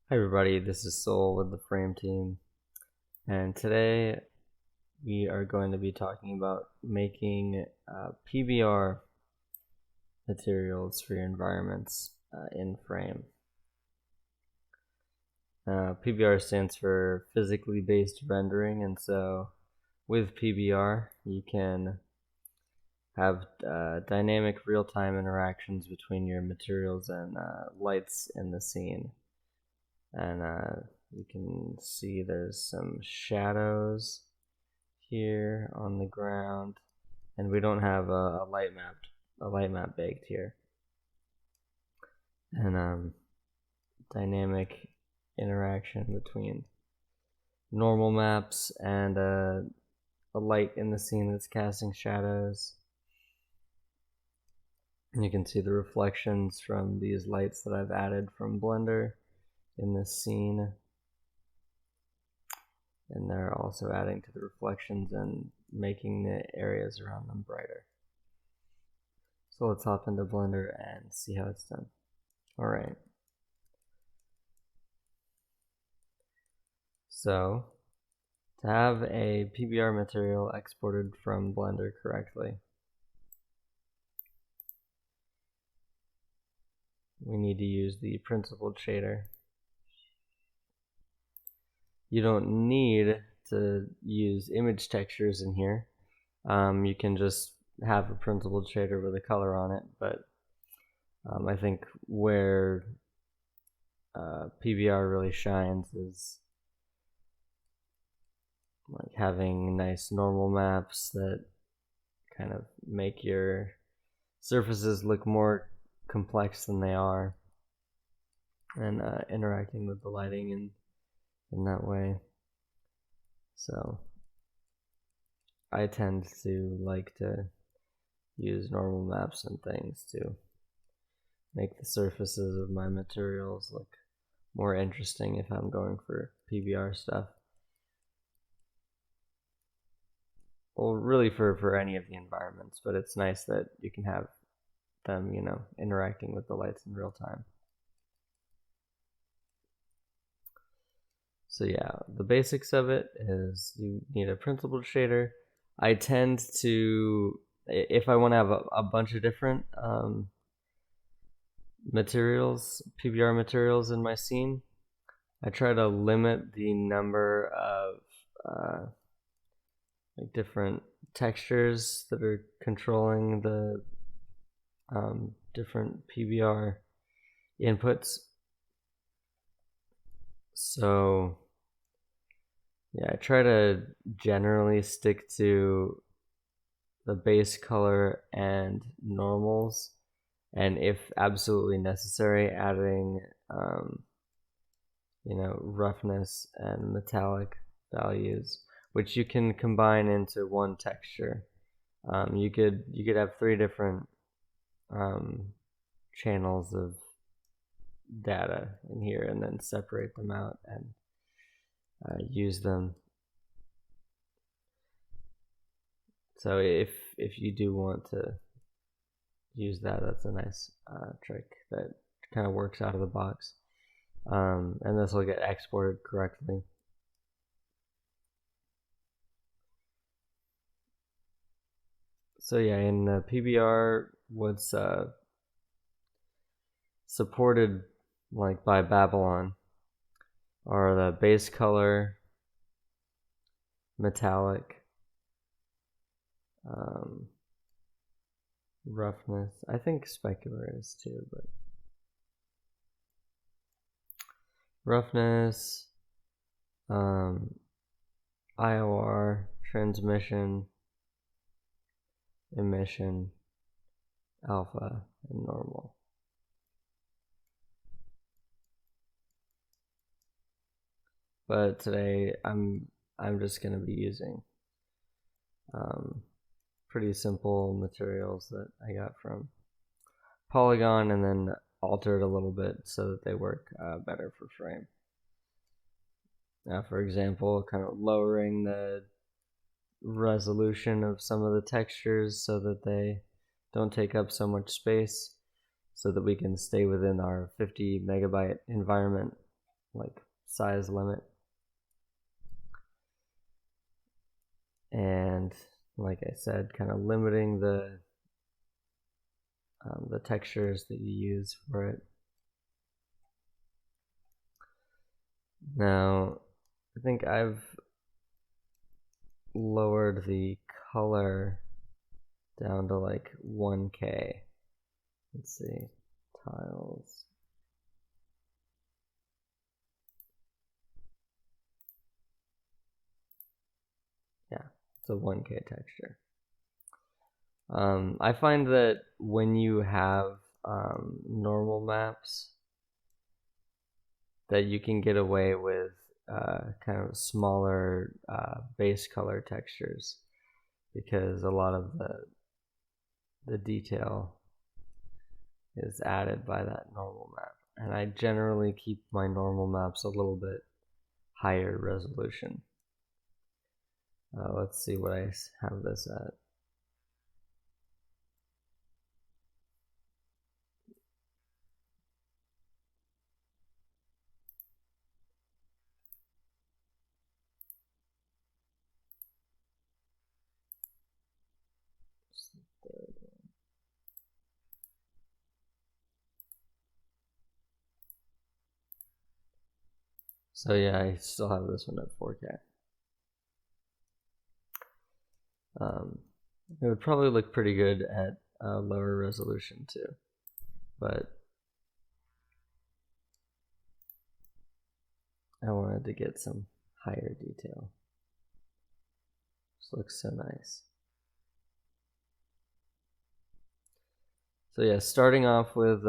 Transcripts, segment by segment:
Hi everybody, this is Soul with the Frame team, and today we are going to be talking about making PBR materials for your environments in Frame. PBR stands for physically based rendering, and so with PBR you can have dynamic real-time interactions between your materials and lights in the scene. And you can see there's some shadows here on the ground, and we don't have a light map baked here. And dynamic interaction between normal maps and a light in the scene that's casting shadows. And you can see the reflections from these lights that I've added from Blender in this scene, and they're also adding to the reflections and making the areas around them brighter. So let's hop into Blender and see how it's done. Alright. So, to have a PBR material exported from Blender correctly, we need to use the principled shader. You don't need to use image textures in here. You can just have a principled shader with a color on it, but I think where PBR really shines is like having nice normal maps that kind of make your surfaces look more complex than they are, and interacting with the lighting in that way. So I tend to like to use normal maps and things to make the surfaces of my materials look more interesting if I'm going for PBR stuff. Well, really for any of the environments, but it's nice that you can have them, interacting with the lights in real time. So yeah, the basics of it is you need a principled shader. I tend to, if I want to have a bunch of different materials, PBR materials in my scene, I try to limit the number of like different textures that are controlling the different PBR inputs. So yeah, I try to generally stick to the base color and normals, and if absolutely necessary, adding roughness and metallic values, which you can combine into one texture. You could have 3 different channels of data in here, and then separate them out and use them. So if you do want to use that, that's a nice trick that kind of works out of the box. And this will get exported correctly. So yeah, in the PBR, what's supported like by Babylon are the base color, metallic, roughness. I think specular is too, but roughness, IOR, transmission, emission, alpha, and normal. But today I'm just going to be using pretty simple materials that I got from Polygon, and then altered a little bit so that they work better for Frame. Now, for example, kind of lowering the resolution of some of the textures so that they don't take up so much space, so that we can stay within our 50 megabyte environment like size limit. And like I said, kind of limiting the textures that you use for it. Now, I think I've lowered the color down to like 1K. Let's see, tiles. Yeah, it's a 1K texture. I find that when you have normal maps, that you can get away with kind of smaller base color textures, because a lot of the detail is added by that normal map. And I generally keep my normal maps a little bit higher resolution. Let's see what I have this at. So yeah, I still have this one at 4K. It would probably look pretty good at lower resolution too, but I wanted to get some higher detail. This looks so nice. So yeah, starting off with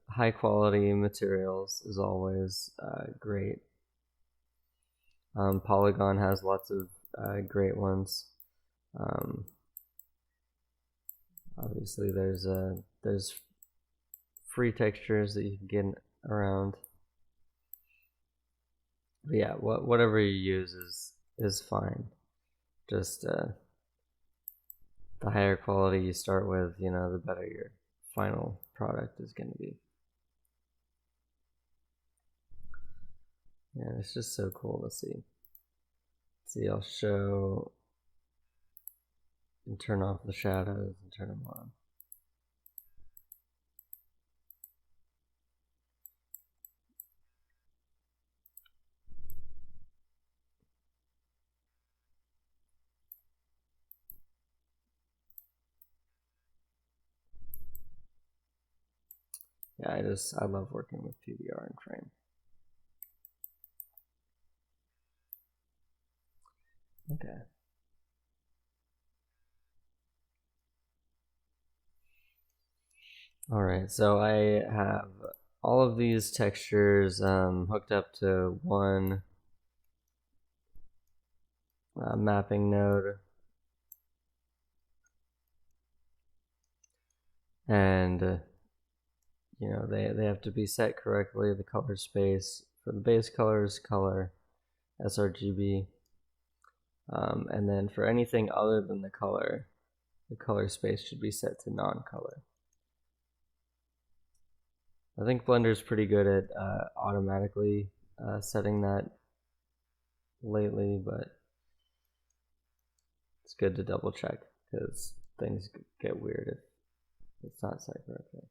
high quality materials is always great. Polygon has lots of great ones. Obviously, there's free textures that you can get around. But yeah, whatever you use is fine. Just the higher quality you start with, the better your final product is going to be. Yeah, it's just so cool to see. See, I'll show and turn off the shadows and turn them on. Yeah, I love working with PBR and frame. Okay. All right, so I have all of these textures hooked up to one mapping node, and they have to be set correctly. The color space for the base colors, color, sRGB, and then for anything other than the color space should be set to non-color. I think Blender's pretty good at automatically setting that lately, but it's good to double check because things get weird if it's not set correctly.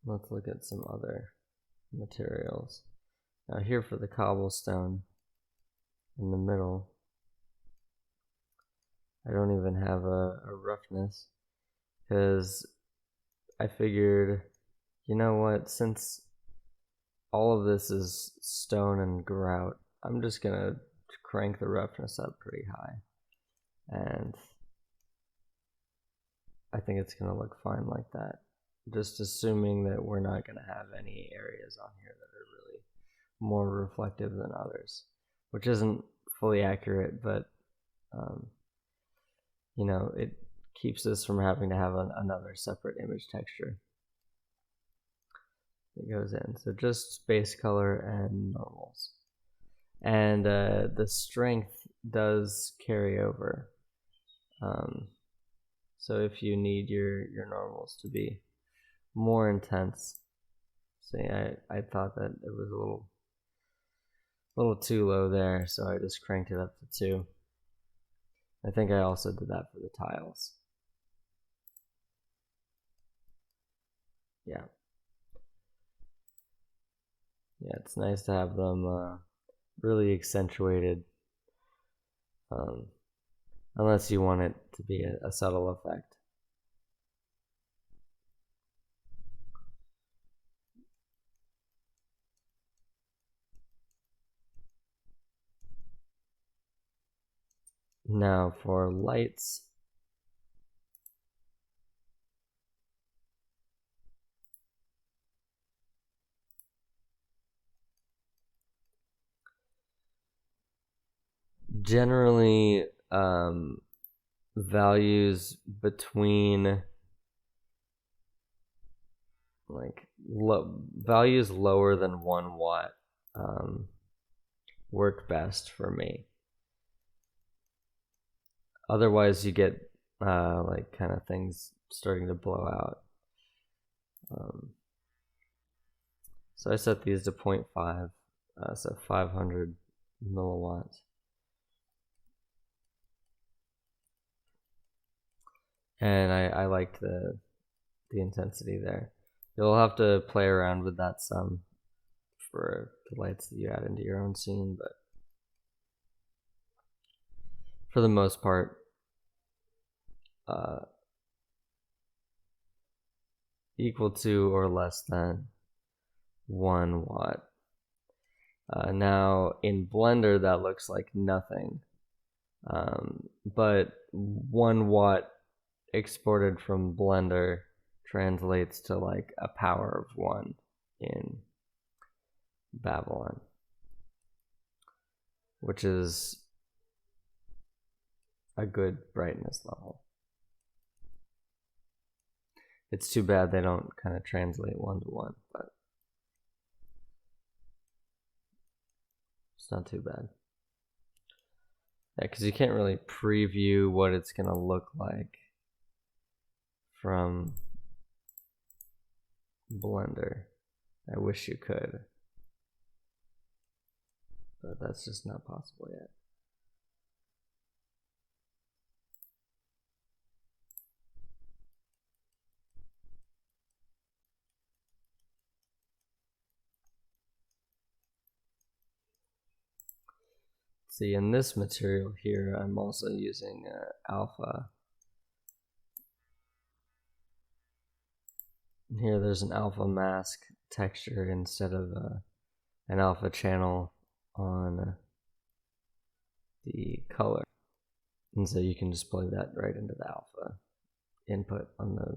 Let's look at some other materials. Now here for the cobblestone in the middle, I don't even have a roughness because I figured, you know what, since all of this is stone and grout, I'm just gonna crank the roughness up pretty high, and I think it's gonna look fine like that, just assuming that we're not gonna have any areas on here that are really more reflective than others, which isn't fully accurate, but it keeps this from having to have another separate image texture that goes in. So just base color and normals. And the strength does carry over. So if you need your normals to be more intense, see, I thought that it was a little too low there, so I just cranked it up to 2. I think I also did that for the tiles. Yeah. Yeah, it's nice to have them really accentuated. Unless you want it to be a subtle effect. Now for lights. Generally, values between values lower than 1 watt work best for me. Otherwise, you get like kind of things starting to blow out. So I set these to 0.5, so 500 milliwatts. And I liked the intensity there. You'll have to play around with that some for the lights that you add into your own scene, but for the most part, equal to or less than 1 watt. Now in Blender that looks like nothing, but 1 watt exported from Blender translates to like a power of 1 in Babylon, which is a good brightness level. It's too bad they don't kind of translate 1 to 1, but it's not too bad. Yeah, because you can't really preview what it's going to look like from Blender. I wish you could, but that's just not possible yet. See, in this material here, I'm also using alpha. Here there's an alpha mask texture instead of an alpha channel on the color. And so you can just plug that right into the alpha input on the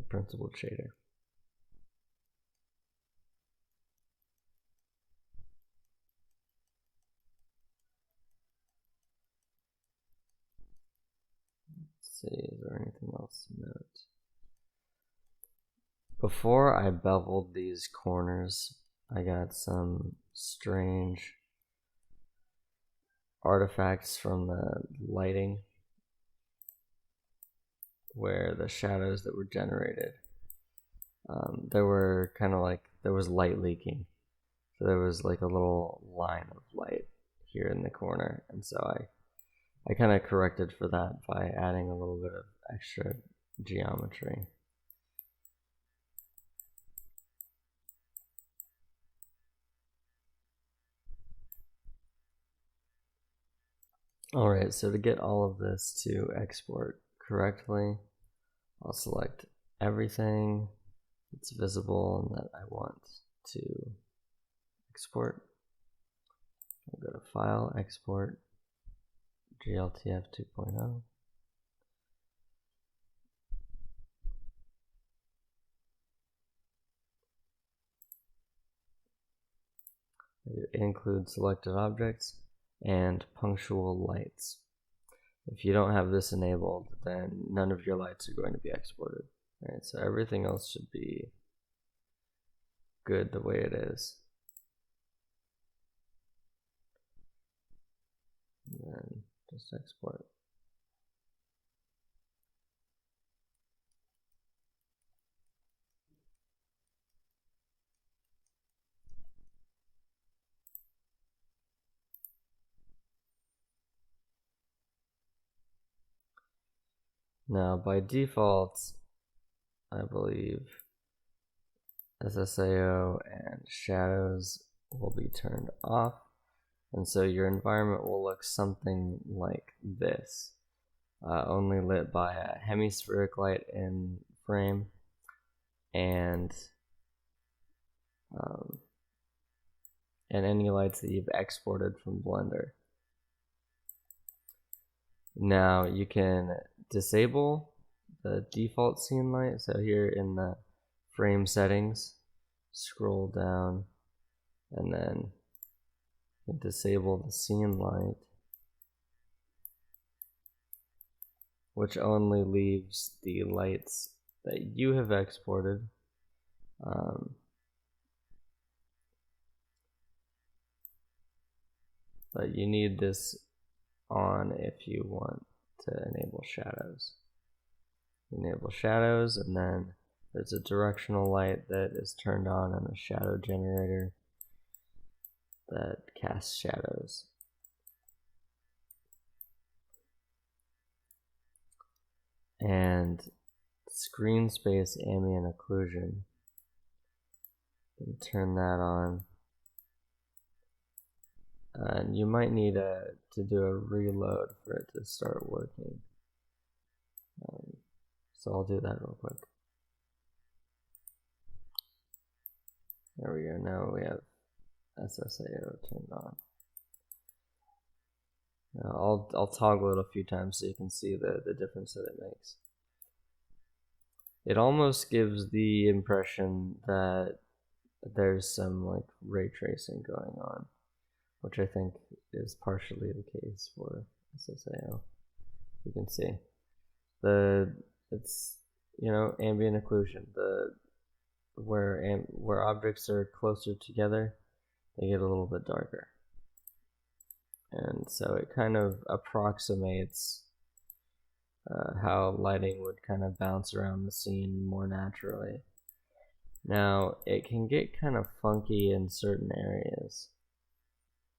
principled shader. Let's see, is there anything else to note? Before I beveled these corners, I got some strange artifacts from the lighting where the shadows that were generated, there were kind of like, there was light leaking. So there was like a little line of light here in the corner. And so I kind of corrected for that by adding a little bit of extra geometry. Alright, so to get all of this to export correctly, I'll select everything that's visible and that I want to export. I'll go to File, Export, glTF 2.0. It includes selected objects and punctual lights. If you don't have this enabled, then none of your lights are going to be exported. Alright, so everything else should be good the way it is. And then just export. Now, by default, I believe SSAO and shadows will be turned off, and so your environment will look something like this, only lit by a hemispheric light in frame and any lights that you've exported from Blender. Now you can disable the default scene light. So here in the frame settings, scroll down and then disable the scene light, which only leaves the lights that you have exported. But you need this on if you want to enable shadows. Enable shadows, and then there's a directional light that is turned on and a shadow generator that casts shadows. And screen space ambient occlusion, and turn that on. And you might need to do a reload for it to start working. So I'll do that real quick. There we go. Now we have SSAO turned on. Now I'll toggle it a few times so you can see the difference that it makes. It almost gives the impression that there's some like ray tracing going on, which I think is partially the case for SSAO. You can see it's ambient occlusion. Where objects are closer together, they get a little bit darker, and so it kind of approximates how lighting would kind of bounce around the scene more naturally. Now it can get kind of funky in certain areas.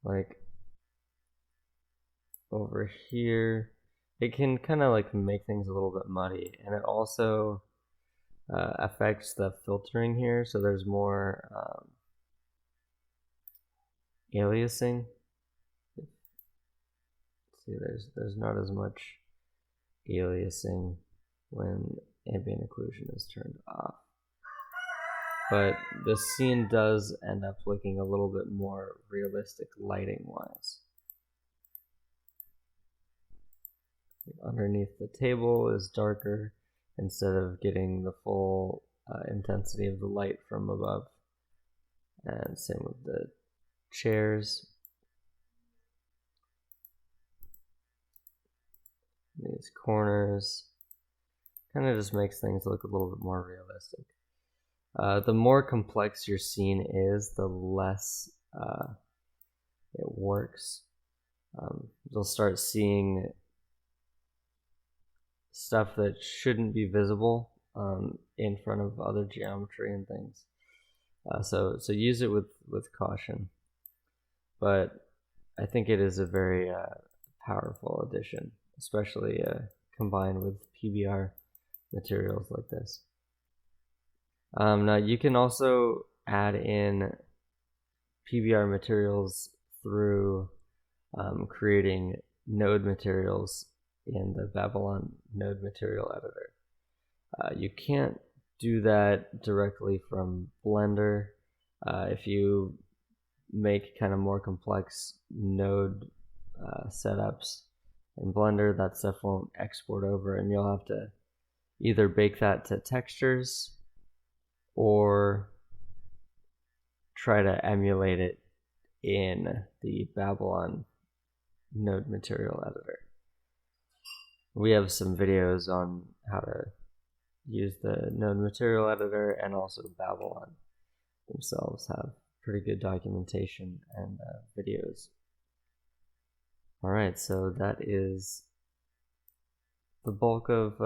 Like over here, it can kind of like make things a little bit muddy, and it also affects the filtering here, so there's more aliasing. See, there's not as much aliasing when ambient occlusion is turned off. But the scene does end up looking a little bit more realistic lighting-wise. Underneath the table is darker instead of getting the full intensity of the light from above. And same with the chairs. These corners kind of just makes things look a little bit more realistic. The more complex your scene is, the less it works. You'll start seeing stuff that shouldn't be visible in front of other geometry and things. So use it with caution. But I think it is a very powerful addition, especially combined with PBR materials like this. Now you can also add in PBR materials through creating node materials in the Babylon node material editor. You can't do that directly from Blender. If you make kind of more complex node setups in Blender, that stuff won't export over, and you'll have to either bake that to textures or try to emulate it in the Babylon node material editor. We have some videos on how to use the node material editor, and also Babylon themselves have pretty good documentation and videos. Alright, so that is the bulk of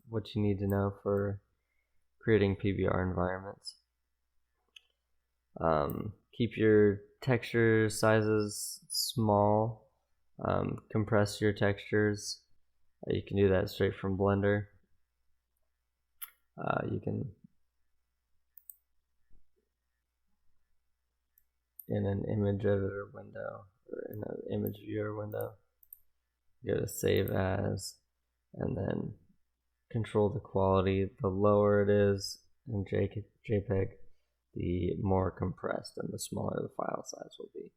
what you need to know for creating PBR environments. Keep your texture sizes small, compress your textures, You can do that straight from Blender. You can, in an image editor window, or in an image viewer window, go to save as, and then control the quality. The lower it is in JPEG, the more compressed and the smaller the file size will be.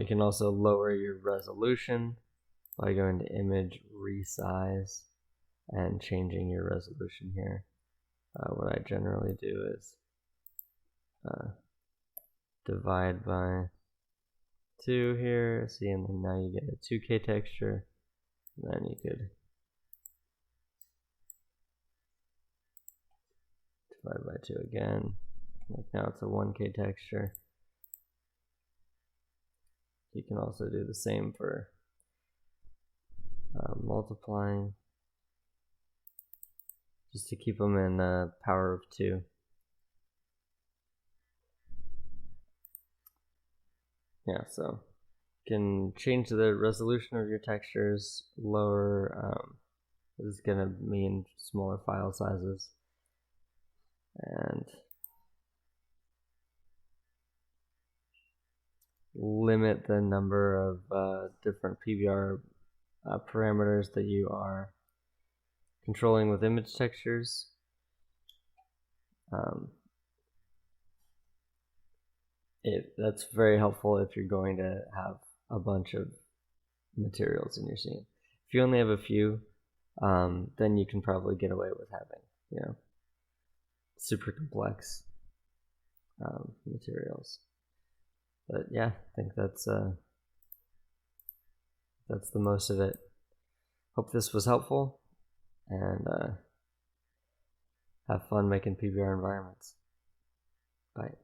You can also lower your resolution by going to image resize and changing your resolution here. What I generally do is divide by 2 here, see, and then now you get a 2K texture. And then you could divide by 2 again. Like now it's a 1K texture. You can also do the same for multiplying, just to keep them in power of 2. Yeah, so you can change the resolution of your textures. Lower is going to mean smaller file sizes, and limit the number of different PBR parameters that you are controlling with image textures. That's very helpful if you're going to have a bunch of materials in your scene. If you only have a few, then you can probably get away with having, super complex materials. But yeah, I think that's the most of it. Hope this was helpful, and have fun making PBR environments. Bye.